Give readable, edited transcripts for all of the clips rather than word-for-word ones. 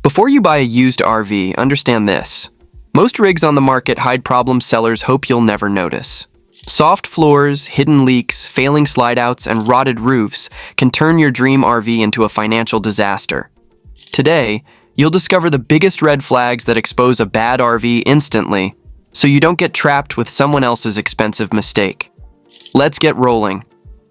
Before you buy a used RV, understand this. Most rigs on the market hide problems sellers hope you'll never notice. Soft floors, hidden leaks, failing slide-outs, and rotted roofs can turn your dream RV into a financial disaster. Today, you'll discover the biggest red flags that expose a bad RV instantly, so you don't get trapped with someone else's expensive mistake. Let's get rolling.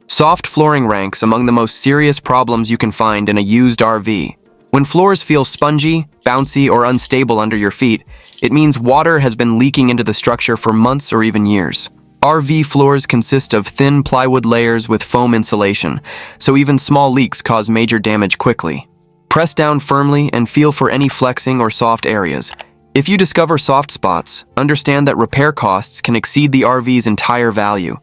Soft flooring ranks among the most serious problems you can find in a used RV. When floors feel spongy, bouncy, or unstable under your feet, it means water has been leaking into the structure for months or even years. RV floors consist of thin plywood layers with foam insulation, so even small leaks cause major damage quickly. Press down firmly and feel for any flexing or soft areas. If you discover soft spots, understand that repair costs can exceed the RV's entire value.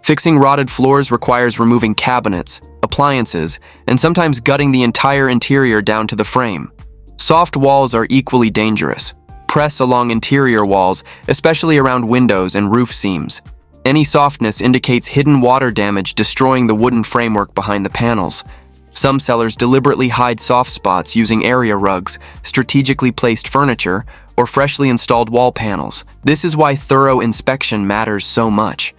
Fixing rotted floors requires removing cabinets, appliances, and sometimes gutting the entire interior down to the frame. Soft walls are equally dangerous. Press along interior walls, especially around windows and roof seams. Any softness indicates hidden water damage destroying the wooden framework behind the panels. Some sellers deliberately hide soft spots using area rugs, strategically placed furniture, or freshly installed wall panels. This is why thorough inspection matters so much.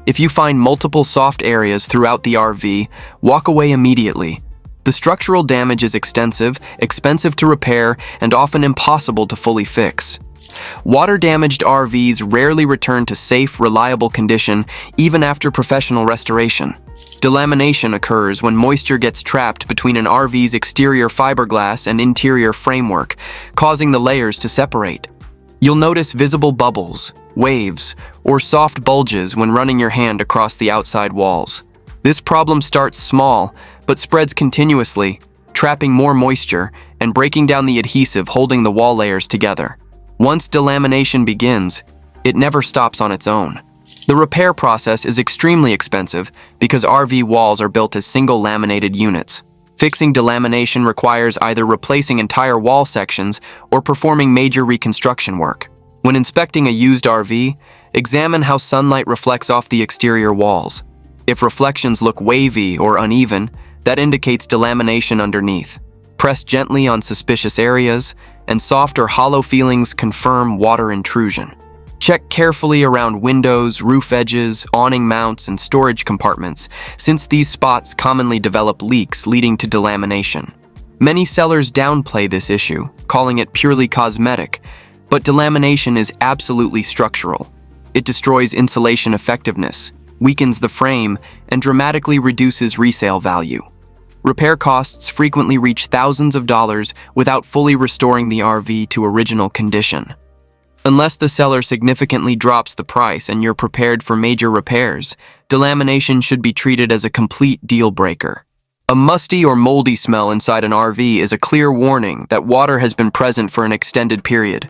If you find multiple soft areas throughout the RV, walk away immediately. The structural damage is extensive, expensive to repair, and often impossible to fully fix. Water-damaged RVs rarely return to safe, reliable condition even after professional restoration. Delamination occurs when moisture gets trapped between an RV's exterior fiberglass and interior framework, causing the layers to separate. You'll notice visible bubbles, waves, or soft bulges when running your hand across the outside walls. This problem starts small, but spreads continuously, trapping more moisture and breaking down the adhesive holding the wall layers together. Once delamination begins, it never stops on its own. The repair process is extremely expensive because RV walls are built as single laminated units. Fixing delamination requires either replacing entire wall sections or performing major reconstruction work. When inspecting a used RV, examine how sunlight reflects off the exterior walls. If reflections look wavy or uneven, that indicates delamination underneath. Press gently on suspicious areas, and soft or hollow feelings confirm water intrusion. Check carefully around windows, roof edges, awning mounts, and storage compartments, since these spots commonly develop leaks leading to delamination. Many sellers downplay this issue, calling it purely cosmetic, but delamination is absolutely structural. It destroys insulation effectiveness, weakens the frame, and dramatically reduces resale value. Repair costs frequently reach thousands of dollars without fully restoring the RV to original condition. Unless the seller significantly drops the price and you're prepared for major repairs, delamination should be treated as a complete deal breaker. A musty or moldy smell inside an RV is a clear warning that water has been present for an extended period.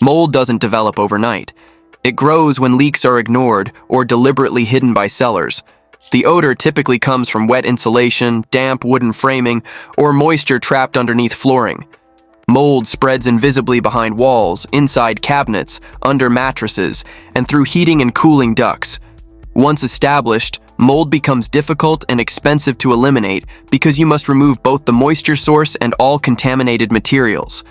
Mold doesn't develop overnight. It grows when leaks are ignored or deliberately hidden by sellers. The odor typically comes from wet insulation, damp wooden framing, or moisture trapped underneath flooring. Mold spreads invisibly behind walls, inside cabinets, under mattresses, and through heating and cooling ducts. Once established, mold becomes difficult and expensive to eliminate because you must remove both the moisture source and all contaminated materials.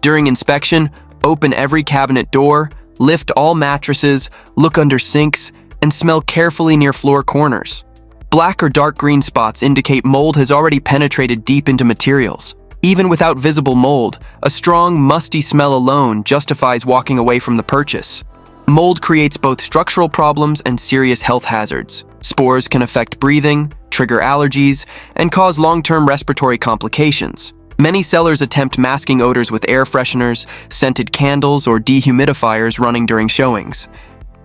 During inspection, open every cabinet door, lift all mattresses, look under sinks, and smell carefully near floor corners. Black or dark green spots indicate mold has already penetrated deep into materials. Even without visible mold, a strong, musty smell alone justifies walking away from the purchase. Mold creates both structural problems and serious health hazards. Spores can affect breathing, trigger allergies, and cause long-term respiratory complications. Many sellers attempt masking odors with air fresheners, scented candles, or dehumidifiers running during showings.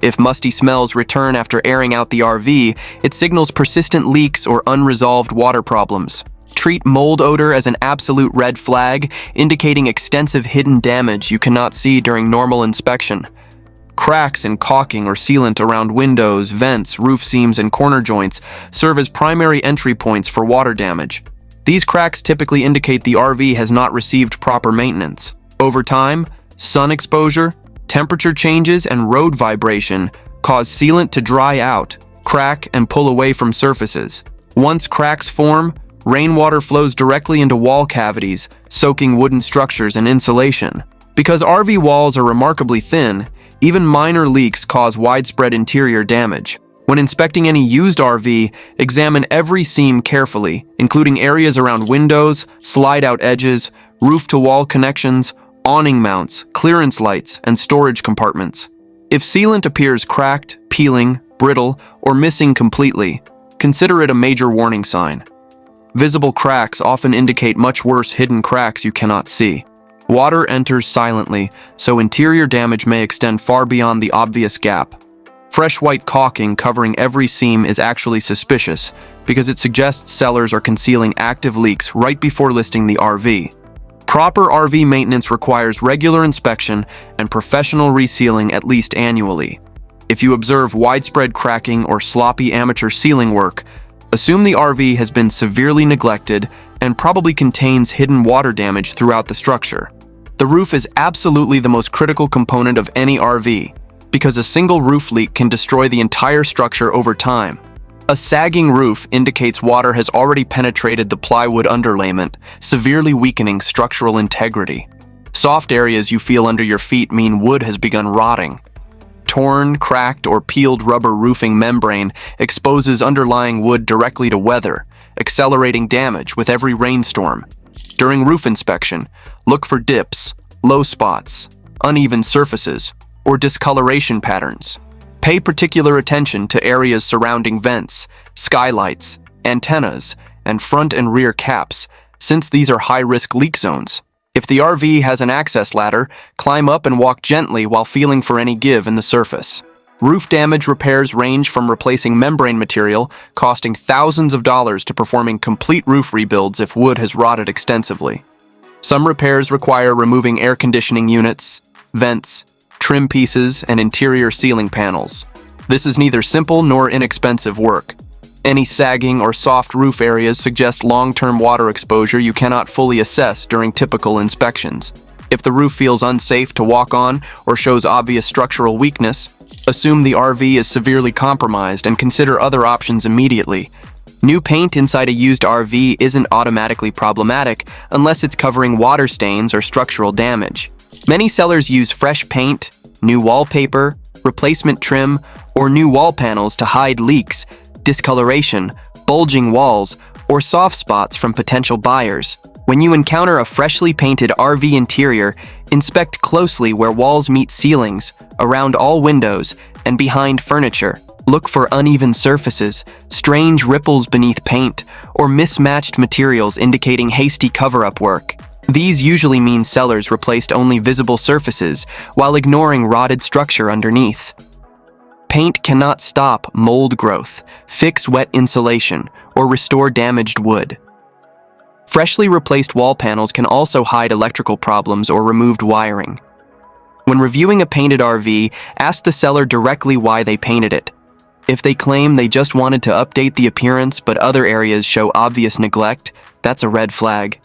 If musty smells return after airing out the RV, it signals persistent leaks or unresolved water problems. Treat mold odor as an absolute red flag, indicating extensive hidden damage you cannot see during normal inspection. Cracks in caulking or sealant around windows, vents, roof seams, and corner joints serve as primary entry points for water damage. These cracks typically indicate the RV has not received proper maintenance. Over time, sun exposure, temperature changes, and road vibration cause sealant to dry out, crack, and pull away from surfaces. Once cracks form, Rainwater flows directly into wall cavities, soaking wooden structures and insulation. Because RV walls are remarkably thin, even minor leaks cause widespread interior damage. When inspecting any used RV, examine every seam carefully, including areas around windows, slide-out edges, roof-to-wall connections, awning mounts, clearance lights, and storage compartments. If sealant appears cracked, peeling, brittle, or missing completely, consider it a major warning sign. Visible cracks often indicate much worse hidden cracks you cannot see. Water enters silently, so interior damage may extend far beyond the obvious gap. Fresh white caulking covering every seam is actually suspicious because it suggests sellers are concealing active leaks right before listing the RV. Proper RV maintenance requires regular inspection and professional resealing at least annually. If you observe widespread cracking or sloppy amateur sealing work, assume the RV has been severely neglected and probably contains hidden water damage throughout the structure. The roof is absolutely the most critical component of any RV, because a single roof leak can destroy the entire structure over time. A sagging roof indicates water has already penetrated the plywood underlayment, severely weakening structural integrity. Soft areas you feel under your feet mean wood has begun rotting. Torn, cracked, or peeled rubber roofing membrane exposes underlying wood directly to weather, accelerating damage with every rainstorm. During roof inspection, look for dips, low spots, uneven surfaces, or discoloration patterns. Pay particular attention to areas surrounding vents, skylights, antennas, and front and rear caps, since these are high-risk leak zones. If the RV has an access ladder, climb up and walk gently while feeling for any give in the surface. Roof damage repairs range from replacing membrane material, costing thousands of dollars, to performing complete roof rebuilds if wood has rotted extensively. Some repairs require removing air conditioning units, vents, trim pieces, and interior ceiling panels. This is neither simple nor inexpensive work. Any sagging or soft roof areas suggest long-term water exposure you cannot fully assess during typical inspections. If the roof feels unsafe to walk on or shows obvious structural weakness, assume the RV is severely compromised and consider other options immediately. New paint inside a used RV isn't automatically problematic unless it's covering water stains or structural damage. Many sellers use fresh paint, new wallpaper, replacement trim, or new wall panels to hide leaks, discoloration, bulging walls, or soft spots from potential buyers. When you encounter a freshly painted RV interior, inspect closely where walls meet ceilings, around all windows, and behind furniture. Look for uneven surfaces, strange ripples beneath paint, or mismatched materials indicating hasty cover-up work. These usually mean sellers replaced only visible surfaces while ignoring rotted structure underneath. Paint cannot stop mold growth, fix wet insulation, or restore damaged wood. Freshly replaced wall panels can also hide electrical problems or removed wiring. When reviewing a painted RV, ask the seller directly why they painted it. If they claim they just wanted to update the appearance but other areas show obvious neglect, that's a red flag.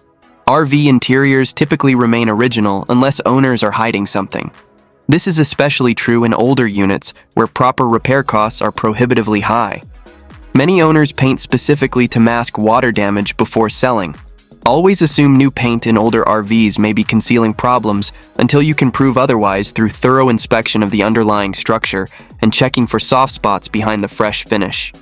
RV interiors typically remain original unless owners are hiding something. This is especially true in older units where proper repair costs are prohibitively high. Many owners paint specifically to mask water damage before selling. Always assume new paint in older RVs may be concealing problems until you can prove otherwise through thorough inspection of the underlying structure and checking for soft spots behind the fresh finish.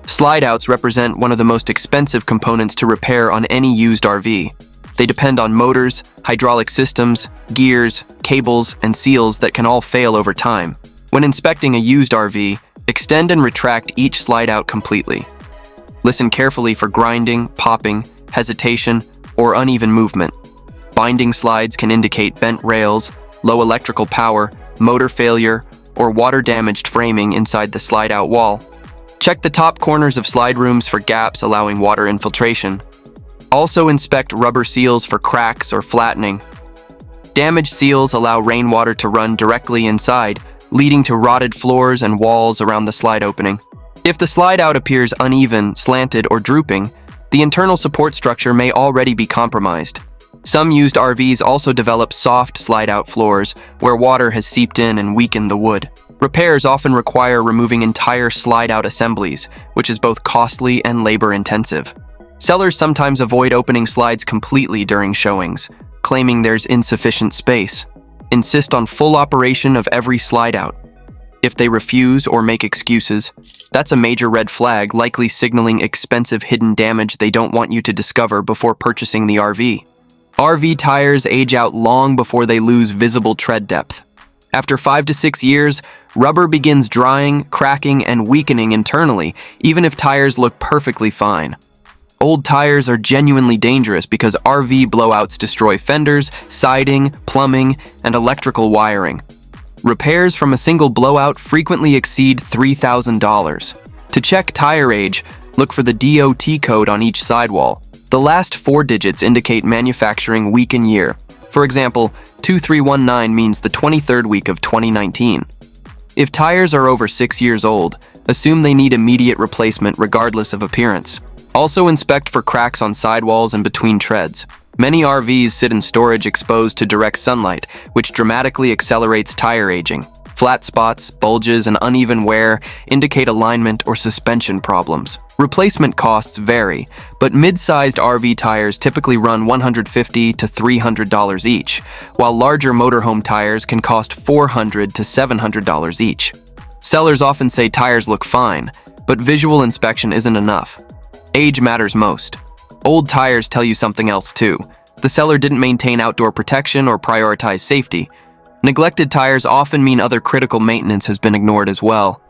Slide-outs represent one of the most expensive components to repair on any used RV. They depend on motors, hydraulic systems, gears, cables, and seals that can all fail over time. When inspecting a used RV, extend and retract each slide-out completely. Listen carefully for grinding, popping, hesitation, or uneven movement. Binding slides can indicate bent rails, low electrical power, motor failure, or water-damaged framing inside the slide-out wall. Check the top corners of slide rooms for gaps allowing water infiltration. Also inspect rubber seals for cracks or flattening. Damaged seals allow rainwater to run directly inside, leading to rotted floors and walls around the slide opening. If the slide-out appears uneven, slanted, or drooping, the internal support structure may already be compromised. Some used RVs also develop soft slide-out floors where water has seeped in and weakened the wood. Repairs often require removing entire slide-out assemblies, which is both costly and labor-intensive. Sellers sometimes avoid opening slides completely during showings, claiming there's insufficient space. Insist on full operation of every slide out. If they refuse or make excuses, that's a major red flag, likely signaling expensive hidden damage they don't want you to discover before purchasing the RV. RV tires age out long before they lose visible tread depth. After 5 to 6 years, rubber begins drying, cracking, and weakening internally, even if tires look perfectly fine. Old tires are genuinely dangerous because RV blowouts destroy fenders, siding, plumbing, and electrical wiring. Repairs from a single blowout frequently exceed $3,000. To check tire age, look for the DOT code on each sidewall. The last 4 digits indicate manufacturing week and year. For example, 2319 means the 23rd week of 2019. If tires are over 6 years old, assume they need immediate replacement regardless of appearance. Also inspect for cracks on sidewalls and between treads. Many RVs sit in storage exposed to direct sunlight, which dramatically accelerates tire aging. Flat spots, bulges, and uneven wear indicate alignment or suspension problems. Replacement costs vary, but mid-sized RV tires typically run $150 to $300 each, while larger motorhome tires can cost $400 to $700 each. Sellers often say tires look fine, but visual inspection isn't enough. Age matters most. Old tires tell you something else too. The seller didn't maintain outdoor protection or prioritize safety. Neglected tires often mean other critical maintenance has been ignored as well.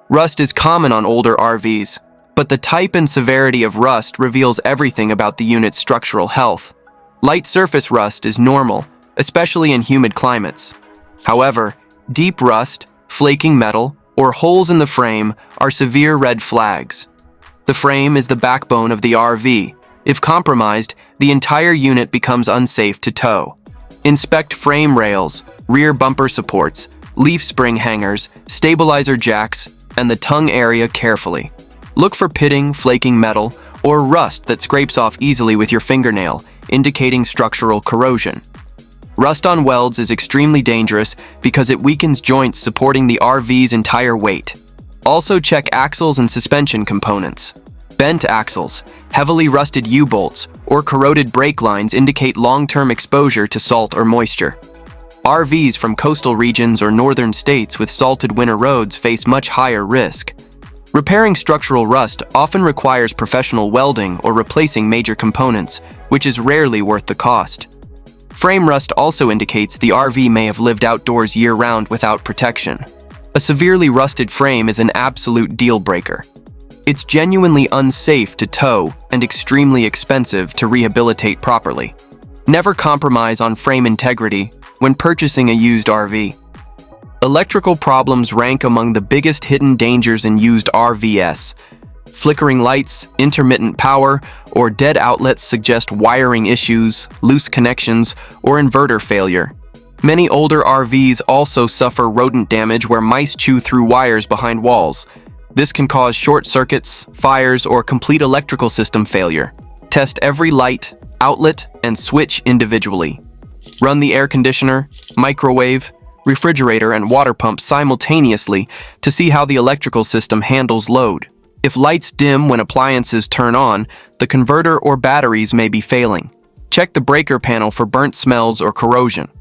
Rust is common on older RVs, but the type and severity of rust reveals everything about the unit's structural health. Light surface rust is normal, especially in humid climates. However, deep rust, flaking metal, or holes in the frame are severe red flags. The frame is the backbone of the RV. If compromised, the entire unit becomes unsafe to tow. Inspect frame rails, rear bumper supports, leaf spring hangers, stabilizer jacks, and the tongue area carefully. Look for pitting, flaking metal, or rust that scrapes off easily with your fingernail, indicating structural corrosion. Rust on welds is extremely dangerous because it weakens joints supporting the RV's entire weight. Also check axles and suspension components. Bent axles, heavily rusted U-bolts, or corroded brake lines indicate long-term exposure to salt or moisture. RVs from coastal regions or northern states with salted winter roads face much higher risk. Repairing structural rust often requires professional welding or replacing major components, which is rarely worth the cost. Frame rust also indicates the RV may have lived outdoors year-round without protection. A severely rusted frame is an absolute deal-breaker. It's genuinely unsafe to tow and extremely expensive to rehabilitate properly. Never compromise on frame integrity when purchasing a used RV. Electrical problems rank among the biggest hidden dangers in used RVs. Flickering lights, intermittent power, or dead outlets suggest wiring issues, loose connections, or inverter failure. Many older RVs also suffer rodent damage where mice chew through wires behind walls. This can cause short circuits, fires, or complete electrical system failure. Test every light, outlet, and switch individually. Run the air conditioner, microwave, refrigerator, and water pump simultaneously to see how the electrical system handles load. If lights dim when appliances turn on, the converter or batteries may be failing. Check the breaker panel for burnt smells or corrosion.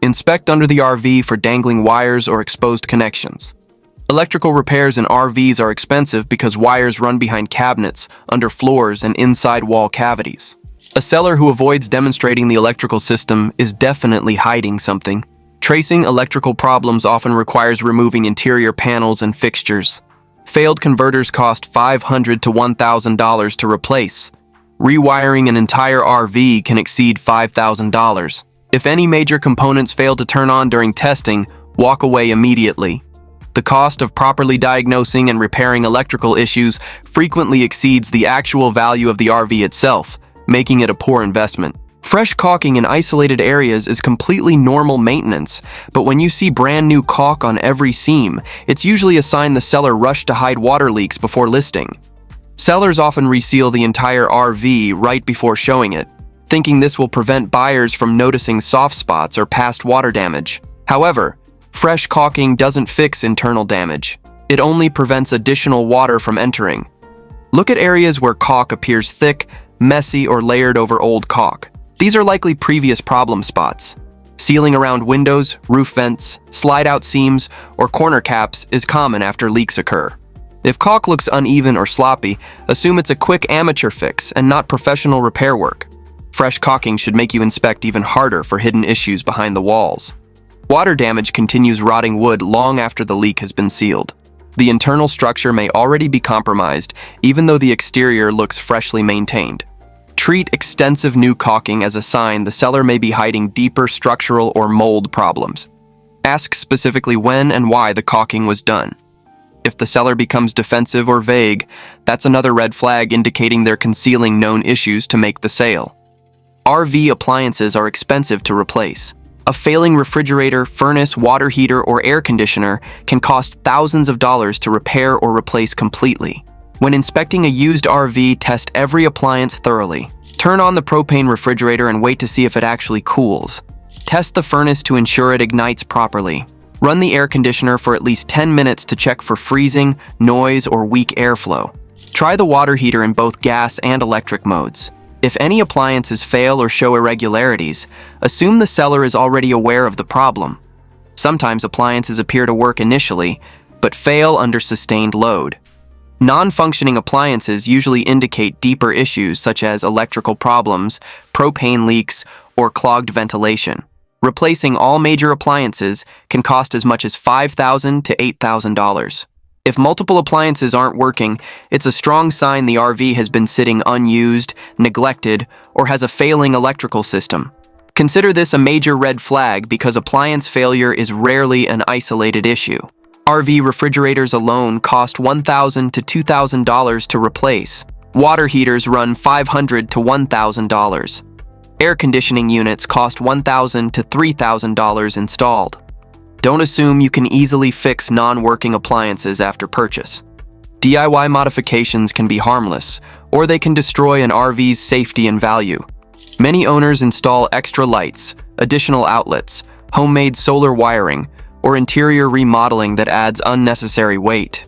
Inspect under the RV for dangling wires or exposed connections. Electrical repairs in RVs are expensive because wires run behind cabinets, under floors, and inside wall cavities. A seller who avoids demonstrating the electrical system is definitely hiding something. Tracing electrical problems often requires removing interior panels and fixtures. Failed converters cost $500 to $1,000 to replace. Rewiring an entire RV can exceed $5,000. If any major components fail to turn on during testing, walk away immediately. The cost of properly diagnosing and repairing electrical issues frequently exceeds the actual value of the RV itself, making it a poor investment. Fresh caulking in isolated areas is completely normal maintenance, but when you see brand new caulk on every seam, it's usually a sign the seller rushed to hide water leaks before listing. Sellers often reseal the entire RV right before showing it, thinking this will prevent buyers from noticing soft spots or past water damage. However, fresh caulking doesn't fix internal damage. It only prevents additional water from entering. Look at areas where caulk appears thick, messy, or layered over old caulk. These are likely previous problem spots. Sealing around windows, roof vents, slide-out seams, or corner caps is common after leaks occur. If caulk looks uneven or sloppy, assume it's a quick amateur fix and not professional repair work. Fresh caulking should make you inspect even harder for hidden issues behind the walls. Water damage continues rotting wood long after the leak has been sealed. The internal structure may already be compromised, even though the exterior looks freshly maintained. Treat extensive new caulking as a sign the seller may be hiding deeper structural or mold problems. Ask specifically when and why the caulking was done. If the seller becomes defensive or vague, that's another red flag indicating they're concealing known issues to make the sale. RV appliances are expensive to replace. A failing refrigerator, furnace, water heater, or air conditioner can cost thousands of dollars to repair or replace completely. When inspecting a used RV, test every appliance thoroughly. Turn on the propane refrigerator and wait to see if it actually cools. Test the furnace to ensure it ignites properly. Run the air conditioner for at least 10 minutes to check for freezing, noise, or weak airflow. Try the water heater in both gas and electric modes. If any appliances fail or show irregularities, assume the seller is already aware of the problem. Sometimes appliances appear to work initially, but fail under sustained load. Non-functioning appliances usually indicate deeper issues such as electrical problems, propane leaks, or clogged ventilation. Replacing all major appliances can cost as much as $5,000 to $8,000. If multiple appliances aren't working, it's a strong sign the RV has been sitting unused, neglected, or has a failing electrical system. Consider this a major red flag because appliance failure is rarely an isolated issue. RV refrigerators alone cost $1,000 to $2,000 to replace. Water heaters run $500 to $1,000. Air conditioning units cost $1,000 to $3,000 installed. Don't assume you can easily fix non-working appliances after purchase. DIY modifications can be harmless, or they can destroy an RV's safety and value. Many owners install extra lights, additional outlets, homemade solar wiring, or interior remodeling that adds unnecessary weight.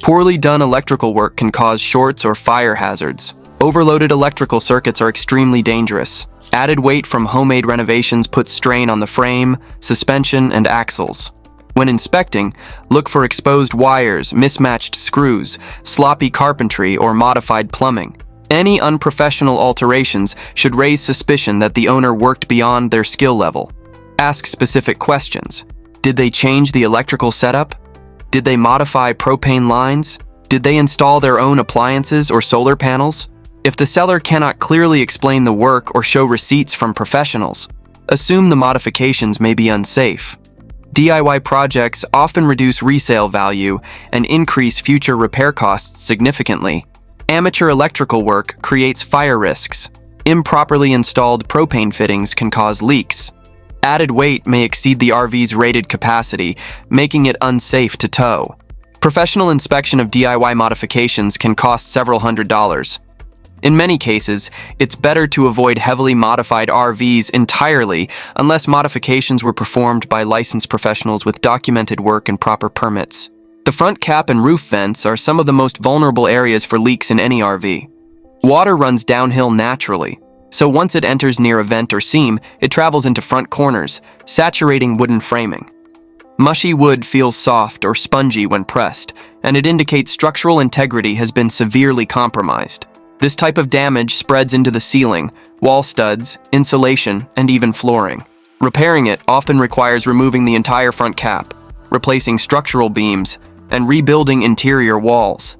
Poorly done electrical work can cause shorts or fire hazards. Overloaded electrical circuits are extremely dangerous. Added weight from homemade renovations puts strain on the frame, suspension, and axles. When inspecting, look for exposed wires, mismatched screws, sloppy carpentry, or modified plumbing. Any unprofessional alterations should raise suspicion that the owner worked beyond their skill level. Ask specific questions. Did they change the electrical setup? Did they modify propane lines? Did they install their own appliances or solar panels? If the seller cannot clearly explain the work or show receipts from professionals, assume the modifications may be unsafe. DIY projects often reduce resale value and increase future repair costs significantly. Amateur electrical work creates fire risks. Improperly installed propane fittings can cause leaks. Added weight may exceed the RV's rated capacity, making it unsafe to tow. Professional inspection of DIY modifications can cost several $100s. In many cases, it's better to avoid heavily modified RVs entirely unless modifications were performed by licensed professionals with documented work and proper permits. The front cap and roof vents are some of the most vulnerable areas for leaks in any RV. Water runs downhill naturally, so once it enters near a vent or seam, it travels into front corners, saturating wooden framing. Mushy wood feels soft or spongy when pressed, and it indicates structural integrity has been severely compromised. This type of damage spreads into the ceiling, wall studs, insulation, and even flooring. Repairing it often requires removing the entire front cap, replacing structural beams, and rebuilding interior walls.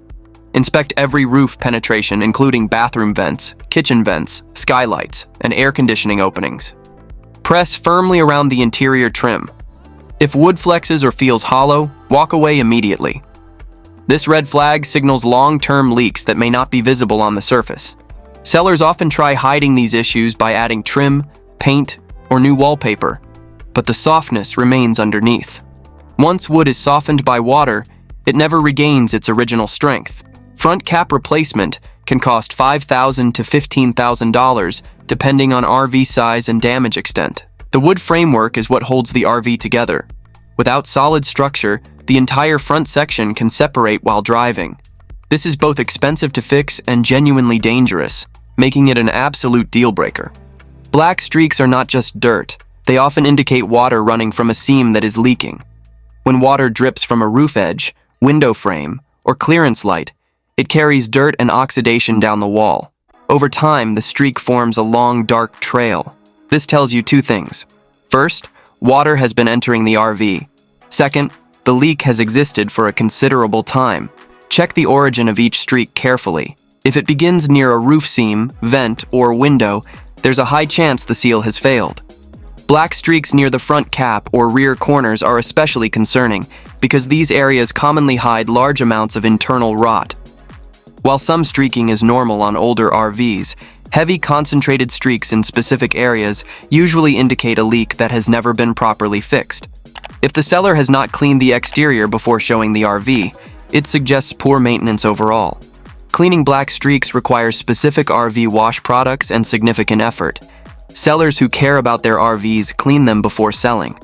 Inspect every roof penetration, including bathroom vents, kitchen vents, skylights, and air conditioning openings. Press firmly around the interior trim. If wood flexes or feels hollow, walk away immediately. This red flag signals long-term leaks that may not be visible on the surface. Sellers often try hiding these issues by adding trim, paint, or new wallpaper, but the softness remains underneath. Once wood is softened by water, it never regains its original strength. Front cap replacement can cost $5,000 to $15,000 depending on RV size and damage extent. The wood framework is what holds the RV together. Without solid structure, the entire front section can separate while driving. This is both expensive to fix and genuinely dangerous, making it an absolute deal breaker. Black streaks are not just dirt, they often indicate water running from a seam that is leaking. When water drips from a roof edge, window frame, or clearance light, it carries dirt and oxidation down the wall. Over time, the streak forms a long, dark trail. This tells you two things. First, water has been entering the RV. Second, the leak has existed for a considerable time. Check the origin of each streak carefully. If it begins near a roof seam, vent, or window, there's a high chance the seal has failed. Black streaks near the front cap or rear corners are especially concerning because these areas commonly hide large amounts of internal rot. While some streaking is normal on older RVs, heavy concentrated streaks in specific areas usually indicate a leak that has never been properly fixed. If the seller has not cleaned the exterior before showing the RV, it suggests poor maintenance overall. Cleaning black streaks requires specific RV wash products and significant effort. Sellers who care about their RVs clean them before selling.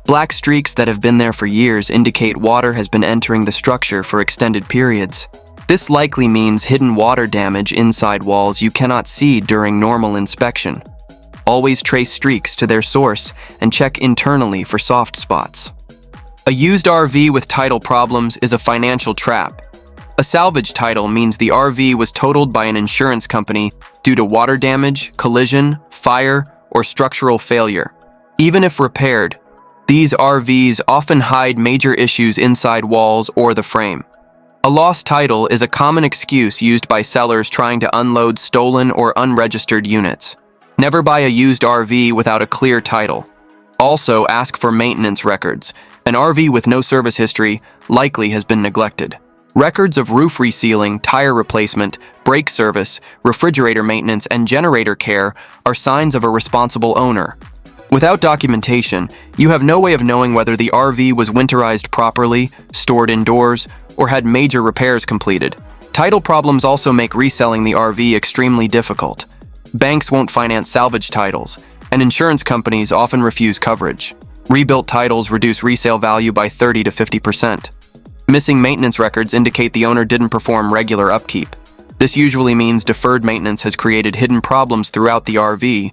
Black streaks that have been there for years indicate water has been entering the structure for extended periods. This likely means hidden water damage inside walls you cannot see during normal inspection. Always trace streaks to their source and check internally for soft spots. A used RV with title problems is a financial trap. A salvage title means the RV was totaled by an insurance company due to water damage, collision, fire, or structural failure. Even if repaired, these RVs often hide major issues inside walls or the frame. A lost title is a common excuse used by sellers trying to unload stolen or unregistered units. Never buy a used RV without a clear title. Also, ask for maintenance records. An RV with no service history likely has been neglected. Records of roof resealing, tire replacement, brake service, refrigerator maintenance, and generator care are signs of a responsible owner. Without documentation, you have no way of knowing whether the RV was winterized properly, stored indoors, or had major repairs completed. Title problems also make reselling the RV extremely difficult. Banks won't finance salvage titles, and insurance companies often refuse coverage. Rebuilt titles reduce resale value by 30 to 50%. Missing maintenance records indicate the owner didn't perform regular upkeep. This usually means deferred maintenance has created hidden problems throughout the RV.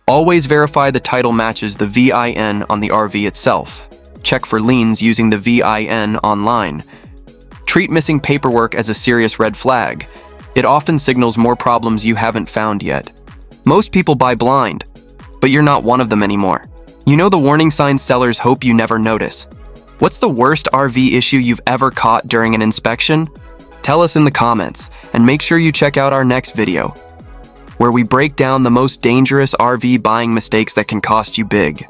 Always verify the title matches the VIN on the RV itself. Check for liens using the VIN online. Treat missing paperwork as a serious red flag. It often signals more problems you haven't found yet. Most people buy blind, but you're not one of them anymore. You know the warning signs sellers hope you never notice. What's the worst RV issue you've ever caught during an inspection? Tell us in the comments, and make sure you check out our next video, where we break down the most dangerous RV buying mistakes that can cost you big.